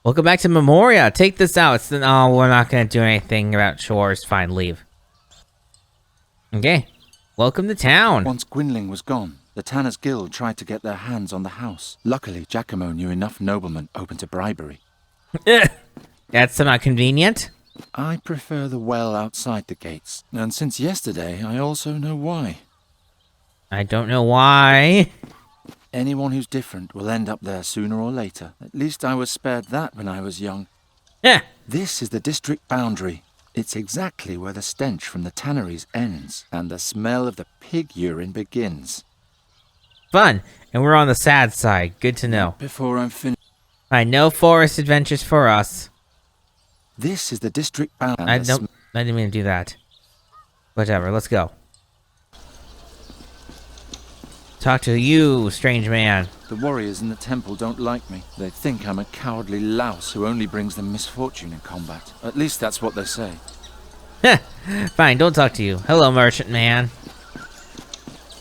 Welcome back to Memoria. Take this out. Oh, we're not going to do anything about chores. Fine, leave. Okay. Welcome to town. Once Gwynling was gone, the Tanners' Guild tried to get their hands on the house. Luckily, Giacomo knew enough noblemen open to bribery. That's somehow convenient. I prefer the well outside the gates, and since yesterday, I also know why. I don't know why. Anyone who's different will end up there sooner or later. At least I was spared that when I was young. Yeah. This is the district boundary. It's exactly where the stench from the tanneries ends, and the smell of the pig urine begins. Fun. And we're on the sad side. Good to know. Before I'm finished... No forest adventures for us. This is the district boundary. I didn't mean to do that. Whatever, let's go. Talk to you, strange man. The warriors in the temple don't like me. They think I'm a cowardly louse who only brings them misfortune in combat. At least that's what they say. Fine, don't talk to you. Hello, merchant man.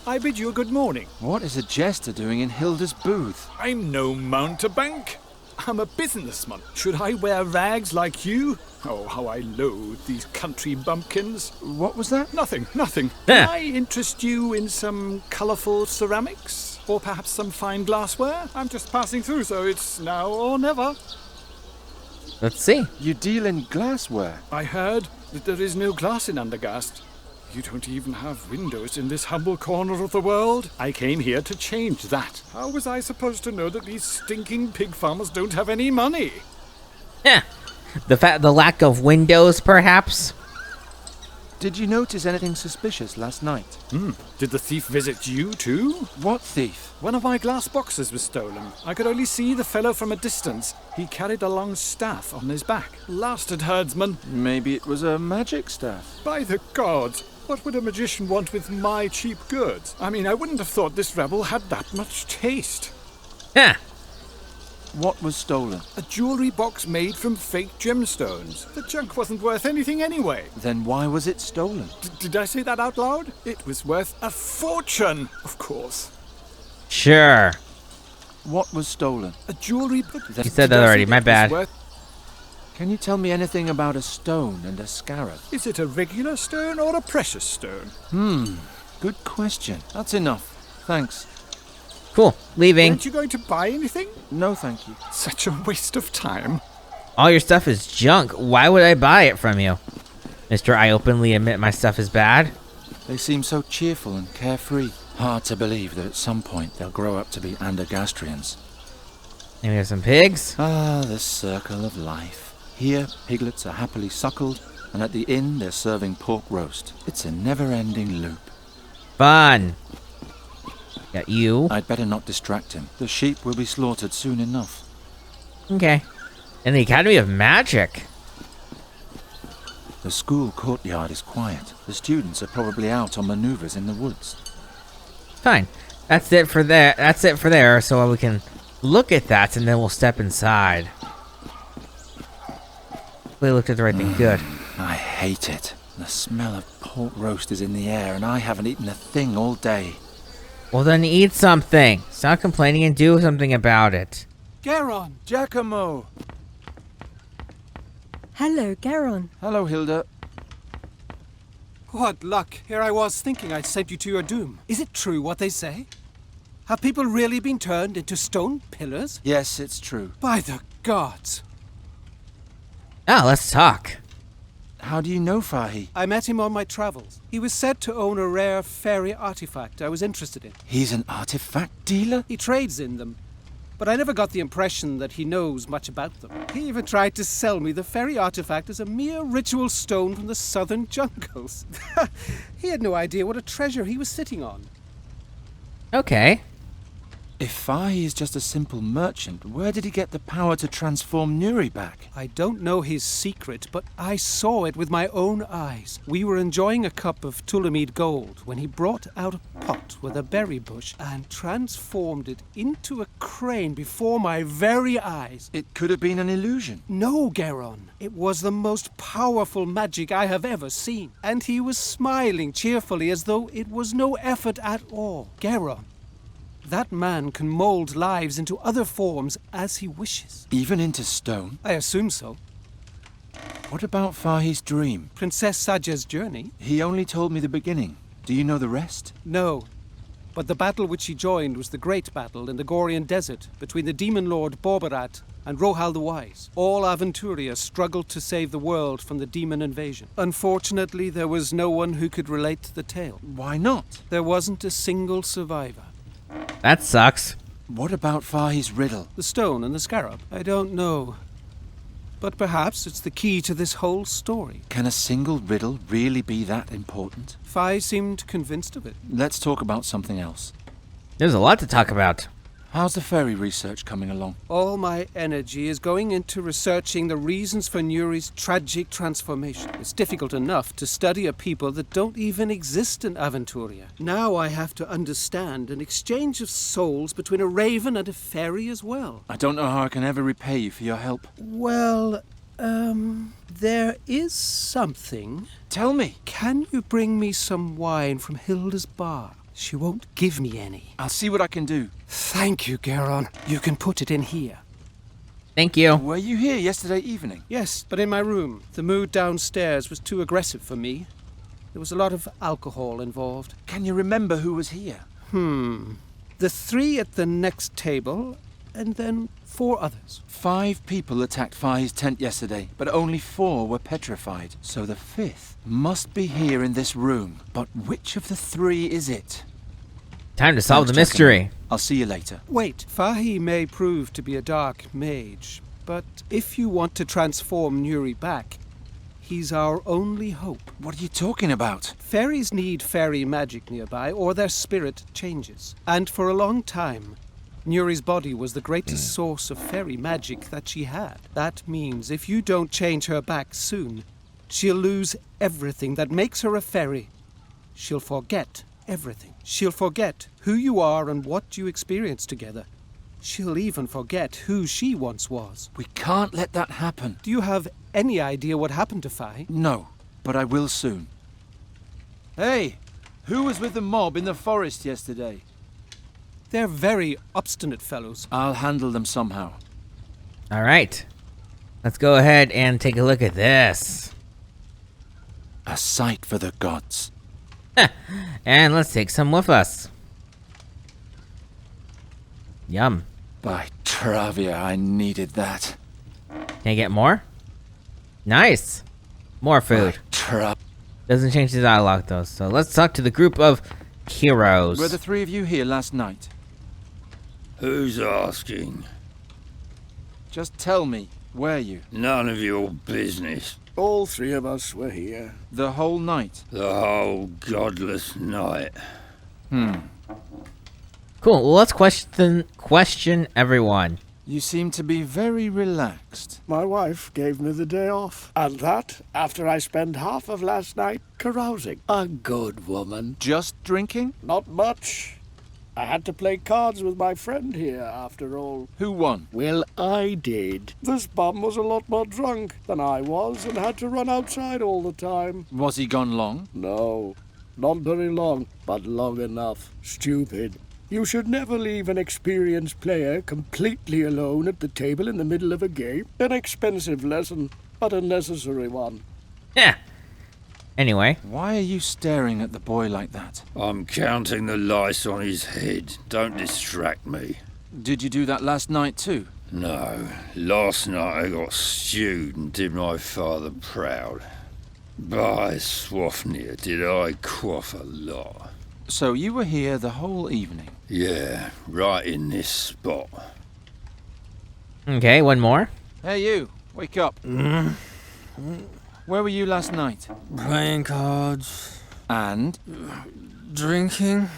I bid you a good morning. What is a jester doing in Hilda's booth? I'm no mountebank. I'm a businessman. Should I wear rags like you? Oh, how I loathe these country bumpkins. What was that? Nothing. Can I interest you in some colourful ceramics? Or perhaps some fine glassware? I'm just passing through, so it's now or never. Let's see. You deal in glassware? I heard that there is no glass in Undergast. You don't even have windows in this humble corner of the world. I came here to change that. How was I supposed to know that these stinking pig farmers don't have any money? The lack of windows, perhaps? Did you notice anything suspicious last night? Did the thief visit you too? What thief? One of my glass boxes was stolen. I could only see the fellow from a distance. He carried a long staff on his back. Blasted herdsman. Maybe it was a magic staff. By the gods! What would a magician want with my cheap goods? I mean, I wouldn't have thought this rebel had that much taste. What was stolen? A jewelry box made from fake gemstones. The junk wasn't worth anything anyway. Then why was it stolen? Did I say that out loud? It was worth a fortune, of course. Sure. What was stolen? A jewelry... You said that already, my bad. Can you tell me anything about a stone and a scarab? Is it a regular stone or a precious stone? Good question. That's enough. Thanks. Cool. Leaving. Aren't you going to buy anything? No, thank you. Such a waste of time. All your stuff is junk. Why would I buy it from you? Mister, I openly admit my stuff is bad. They seem so cheerful and carefree. Hard to believe that at some point they'll grow up to be Andergastrians. Maybe there's some pigs? Ah, the circle of life. Here, piglets are happily suckled, and at the inn they're serving pork roast. It's a never-ending loop. Fun. Got you. I'd better not distract him. The sheep will be slaughtered soon enough. Okay. In the Academy of Magic. The school courtyard is quiet. The students are probably out on maneuvers in the woods. Fine. That's it for there, so we can look at that, and then we'll step inside. We looked at the right thing. Good. I hate it. The smell of pork roast is in the air, and I haven't eaten a thing all day. Well, then eat something. Stop complaining and do something about it. Garon! Giacomo! Hello, Garon. Hello, Hilda. What luck. Here I was thinking I'd sent you to your doom. Is it true what they say? Have people really been turned into stone pillars? Yes, it's true. By the gods. Let's talk. How do you know Fahi? I met him on my travels. He was said to own a rare fairy artifact I was interested in. He's an artifact dealer? He trades in them, but I never got the impression that he knows much about them. He even tried to sell me the fairy artifact as a mere ritual stone from the southern jungles. He had no idea what a treasure he was sitting on. Okay. If Fahi is just a simple merchant, where did he get the power to transform Nuri back? I don't know his secret, but I saw it with my own eyes. We were enjoying a cup of Tulamid gold when he brought out a pot with a berry bush and transformed it into a crane before my very eyes. It could have been an illusion. No, Garon. It was the most powerful magic I have ever seen. And he was smiling cheerfully as though it was no effort at all. Garon, That man can mold lives into other forms as he wishes. Even into stone? I assume so. What about Fahi's dream? Princess Saja's journey? He only told me the beginning. Do you know the rest? No. But the battle which he joined was the great battle in the Gorian desert between the demon lord Borbarat and Rohal the Wise. All Aventuria struggled to save the world from the demon invasion. Unfortunately, there was no one who could relate to the tale. Why not? There wasn't a single survivor. That sucks. What about Fahi's riddle? The stone and the scarab? I don't know. But perhaps it's the key to this whole story. Can a single riddle really be that important? Fahi seemed convinced of it. Let's talk about something else. There's a lot to talk about. How's the fairy research coming along? All my energy is going into researching the reasons for Nuri's tragic transformation. It's difficult enough to study a people that don't even exist in Aventuria. Now I have to understand an exchange of souls between a raven and a fairy as well. I don't know how I can ever repay you for your help. Well, there is something. Tell me. Can you bring me some wine from Hilda's bar? She won't give me any. I'll see what I can do. Thank you, Garon. You can put it in here. Thank you. Were you here yesterday evening? Yes, but in my room. The mood downstairs was too aggressive for me. There was a lot of alcohol involved. Can you remember who was here? The 3 at the next table, and then 4 others. 5 people attacked Fahi's tent yesterday, but only 4 were petrified. So the 5th must be here in this room. But which of the 3 is it? Time to solve the Thanks, mystery. Chuck. I'll see you later. Wait, Fahi may prove to be a dark mage, but if you want to transform Nuri back, he's our only hope. What are you talking about? Fairies need fairy magic nearby, or their spirit changes. And for a long time, Nuri's body was the greatest source of fairy magic that she had. That means if you don't change her back soon, she'll lose everything that makes her a fairy. She'll forget everything. She'll forget who you are and what you experienced together. She'll even forget who she once was. We can't let that happen. Do you have any idea what happened to Fahi? No, but I will soon. Hey, who was with the mob in the forest yesterday? They're very obstinate fellows. I'll handle them somehow. All right. Let's go ahead and take a look at this. A sight for the gods. And let's take some with us. Yum. By Travia, I needed that. Can I get more? Nice. More food. Doesn't change the dialogue though. So let's talk to the group of heroes. Were the 3 of you here last night? Who's asking? Just tell me, were you? None of your business. All 3 of us were here. The whole night? The whole godless night. Cool. Well, let's question everyone. You seem to be very relaxed. My wife gave me the day off. And that after I spent half of last night carousing. A good woman. Just drinking? Not much. I had to play cards with my friend here, after all. Who won? Well, I did. This bum was a lot more drunk than I was and had to run outside all the time. Was he gone long? No, not very long, but long enough. Stupid. You should never leave an experienced player completely alone at the table in the middle of a game. An expensive lesson, but a necessary one. Yeah. Anyway. Why are you staring at the boy like that? I'm counting the lice on his head. Don't distract me. Did you do that last night too? No. Last night I got stewed and did my father proud. By Swafnir, did I quaff a lot. So you were here the whole evening? Yeah, right in this spot. Okay, one more. Hey you, wake up. Where were you last night? Playing cards. And? Drinking.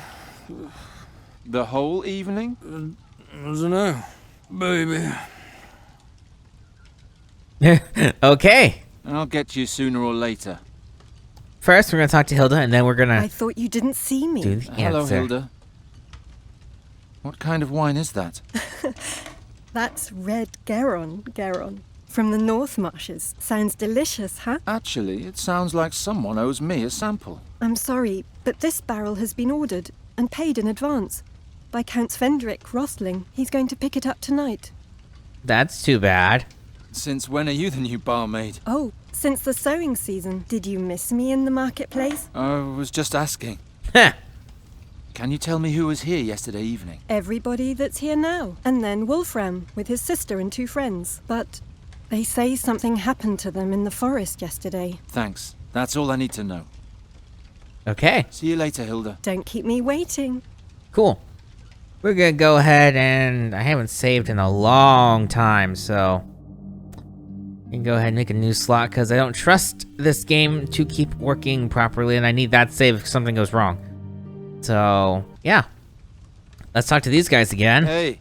The whole evening? I don't know. Baby. Okay. I'll get you sooner or later. First, we're gonna talk to Hilda, and then we're gonna I thought you didn't see me. do the Hello, answer. Hilda. What kind of wine is that? That's red Garon. From the North Marshes. Sounds delicious, huh? Actually, it sounds like someone owes me a sample. I'm sorry, but this barrel has been ordered and paid in advance. by Count Svendrik Rostling. He's going to pick it up tonight. That's too bad. Since when are you the new barmaid? Oh, since the sowing season. Did you miss me in the marketplace? I was just asking. Heh. Can you tell me who was here yesterday evening? Everybody that's here now. And then Wolfram, with his sister and 2 friends. But they say something happened to them in the forest yesterday. Thanks. That's all I need to know. Okay, See you later, Hilda. Don't keep me waiting. cool. We're gonna go ahead and I haven't saved in a long time, so I can go ahead and make a new slot because I don't trust this game to keep working properly, and I need that save if something goes wrong. So yeah, let's talk to these guys again Hey,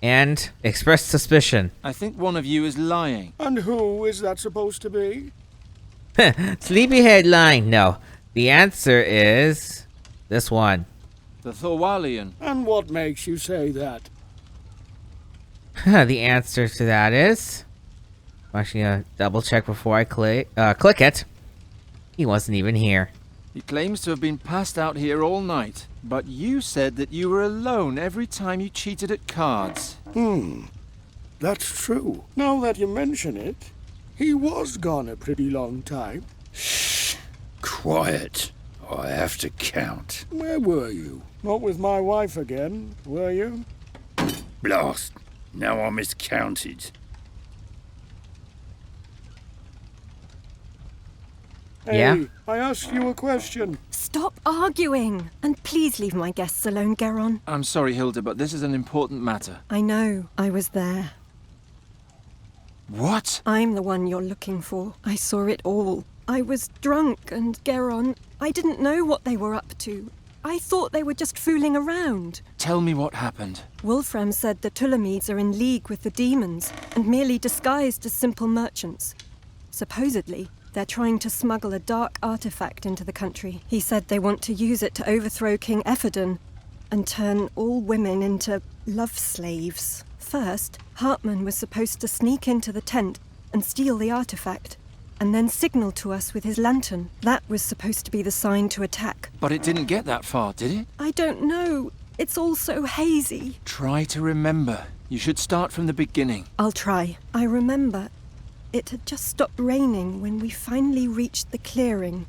and express suspicion. I think one of you is lying. And who is that supposed to be? Sleepyhead lying. No, the answer is this one. The Thorwalian. And what makes you say that? The answer to that is... I'm actually gonna double check before I click it. He wasn't even here. He claims to have been passed out here all night, but you said that you were alone every time you cheated at cards. That's true. Now that you mention it, he was gone a pretty long time. Quiet. I have to count. Where were you? Not with my wife again, were you? Blast. Now I miscounted. Hey, Yeah? I asked you a question. Stop arguing! And please leave my guests alone, Garon. I'm sorry, Hilda, but this is an important matter. I know. I was there. What? I'm the one you're looking for. I saw it all. I was drunk, and Garon, I didn't know what they were up to. I thought they were just fooling around. Tell me what happened. Wolfram said the Tulamides are in league with the demons and merely disguised as simple merchants. Supposedly, they're trying to smuggle a dark artifact into the country. He said they want to use it to overthrow King Ephedon and turn all women into love slaves. First, Hartman was supposed to sneak into the tent and steal the artifact, and then signal to us with his lantern. That was supposed to be the sign to attack. But it didn't get that far, did it? I don't know. It's all so hazy. Try to remember. You should start from the beginning. I'll try. I remember. It had just stopped raining when we finally reached the clearing.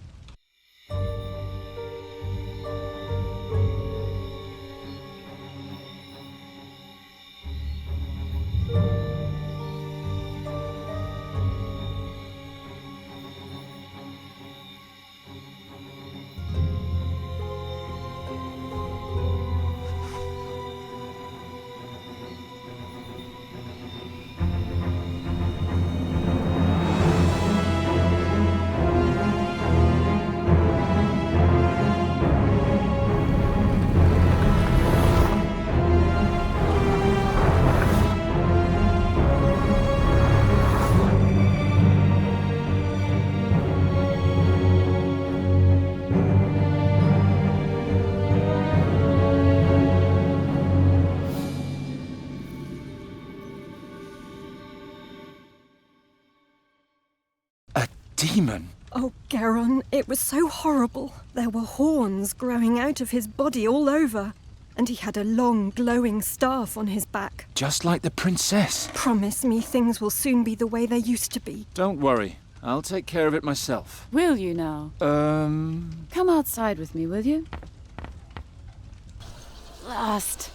Demon? Oh, Garon, it was so horrible. There were horns growing out of his body all over, and he had a long, glowing staff on his back. Just like the princess. Promise me things will soon be the way they used to be. Don't worry. I'll take care of it myself. Will you now? Come outside with me, will you? Blast.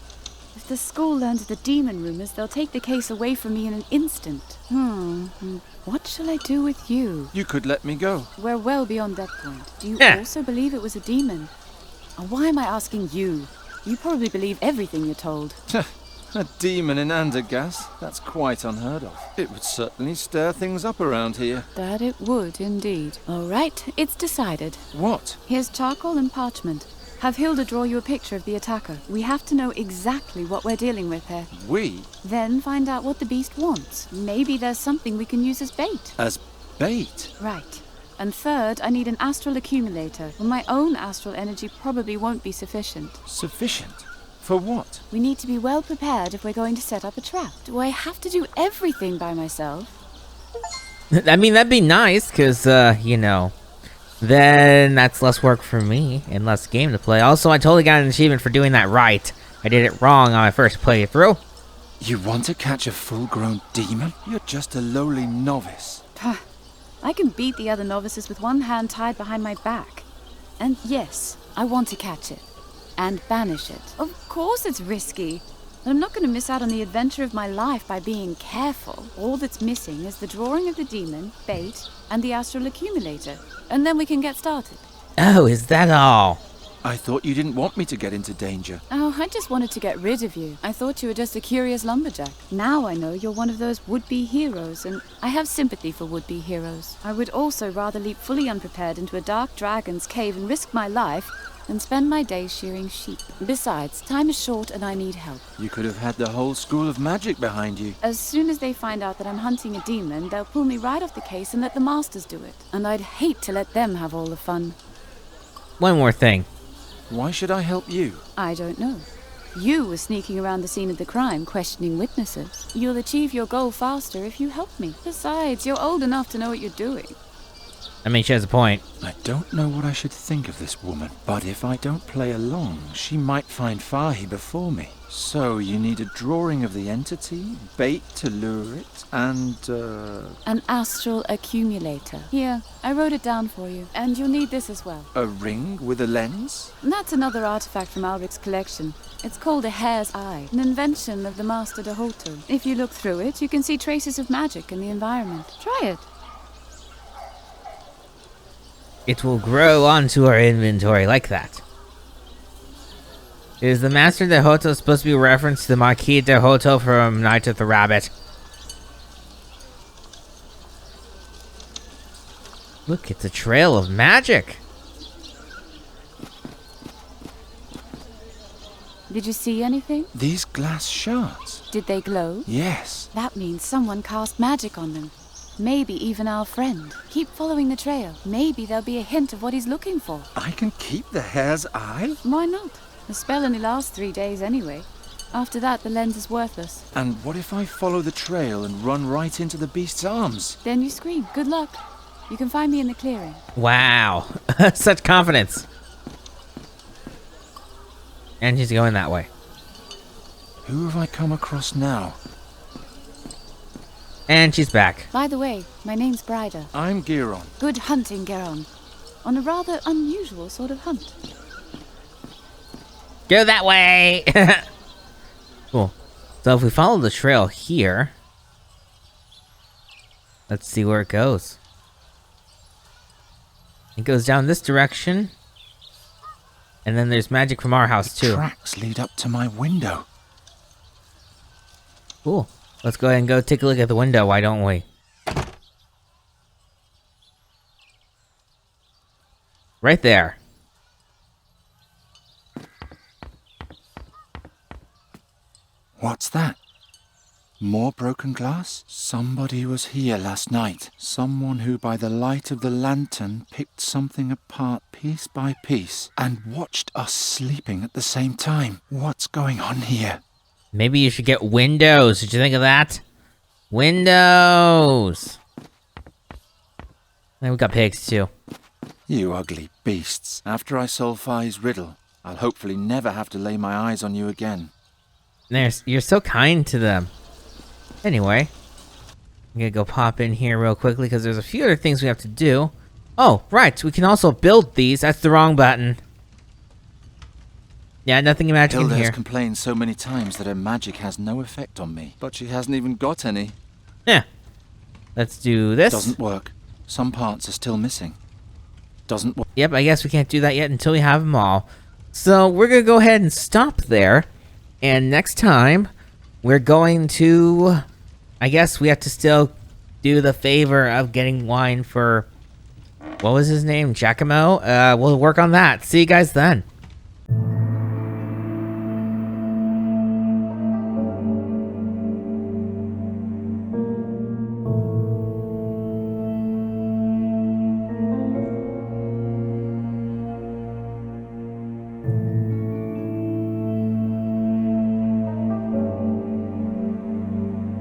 If the school learns the demon rumors, they'll take the case away from me in an instant. What shall I do with you? You could let me go. We're well beyond that point. Do you also believe it was a demon? Or why am I asking you? You probably believe everything you're told. A demon in Andergast? That's quite unheard of. It would certainly stir things up around here. That it would, indeed. All right, it's decided. What? Here's charcoal and parchment. Have Hilda draw you a picture of the attacker. We have to know exactly what we're dealing with here. We? Then find out what the beast wants. Maybe there's something we can use as bait. As bait? Right. And third, I need an astral accumulator. Well, my own astral energy probably won't be sufficient. Sufficient? For what? We need to be well prepared if we're going to set up a trap. Do I have to do everything by myself? I mean, that'd be nice, because, you know, then that's less work for me and less game to play. Also, I totally got an achievement for doing that right. I did it wrong on my first playthrough. You want to catch a full-grown demon? You're just a lowly novice. I can beat the other novices with one hand tied behind my back. And yes, I want to catch it. And banish it. Of course it's risky. But I'm not going to miss out on the adventure of my life by being careful. All that's missing is the drawing of the demon, bait, and the astral accumulator. And then we can get started. Oh, is that all? I thought you didn't want me to get into danger. Oh, I just wanted to get rid of you. I thought you were just a curious lumberjack. Now I know you're one of those would-be heroes, and I have sympathy for would-be heroes. I would also rather leap fully unprepared into a dark dragon's cave and risk my life than spend my days shearing sheep. Besides, time is short and I need help. You could have had the whole school of magic behind you. As soon as they find out that I'm hunting a demon, they'll pull me right off the case and let the masters do it. And I'd hate to let them have all the fun. One more thing. Why should I help you? I don't know. You were sneaking around the scene of the crime, questioning witnesses. You'll achieve your goal faster if you help me. Besides, you're old enough to know what you're doing. I mean, she has a point. I don't know what I should think of this woman, but if I don't play along, she might find Fahi before me. So you need a drawing of the entity, bait to lure it, and An astral accumulator. Here, I wrote it down for you, and you'll need this as well. a ring with a lens? That's another artifact from Alric's collection. It's called a hare's eye, an invention of the Master Dehoto. If you look through it, you can see traces of magic in the environment. Try it. It will grow onto our inventory like that. Is the Master Dehoto supposed to be a reference to the Marquis Dehoto from Night of the Rabbit? Look, it's a trail of magic. Did you see anything? These glass shards? Did they glow? Yes. That means someone cast magic on them. Maybe even our friend. Keep following the trail. Maybe there'll be a hint of what he's looking for. I can keep the hare's eye? Why not? The spell only lasts 3 days anyway. After that, the lens is worthless. And what if I follow the trail and run right into the beast's arms? Then you scream. Good luck. You can find me in the clearing. Wow. Such confidence. And she's going that way. Who have I come across now? And she's back. By the way, my name's Bryda. I'm Giron. Good hunting, Geron. On a rather unusual sort of hunt. Go that way! Cool. So if we follow the trail here, let's see where it goes. It goes down this direction. And then there's magic from our house too. Tracks lead up to my window. Cool. Let's go ahead and go take a look at the window, why don't we? Right there. What's that? More broken glass? Somebody was here last night. Someone who, by the light of the lantern, picked something apart piece by piece and watched us sleeping at the same time. What's going on here? Maybe you should get windows. Did you think of that? Windows! And we got pigs too. You ugly beasts. After I solve Fahi's riddle, I'll hopefully never have to lay my eyes on you again. You're so kind to them. Anyway, I'm gonna go pop in here real quickly because there's a few other things we have to do. Oh, right, we can also build these. That's the wrong button. Yeah, nothing magic in Hilda has here. complained so many times that her magic has no effect on me, but she hasn't even got any. Yeah. Let's do this. Doesn't work. Some parts are still missing. Doesn't work. Yep, I guess we can't do that yet until we have them all. So we're gonna go ahead and stop there. And next time, we're going to... I guess we have to still do the favor of getting wine for... What was his name? Giacomo? We'll work on that. See you guys then.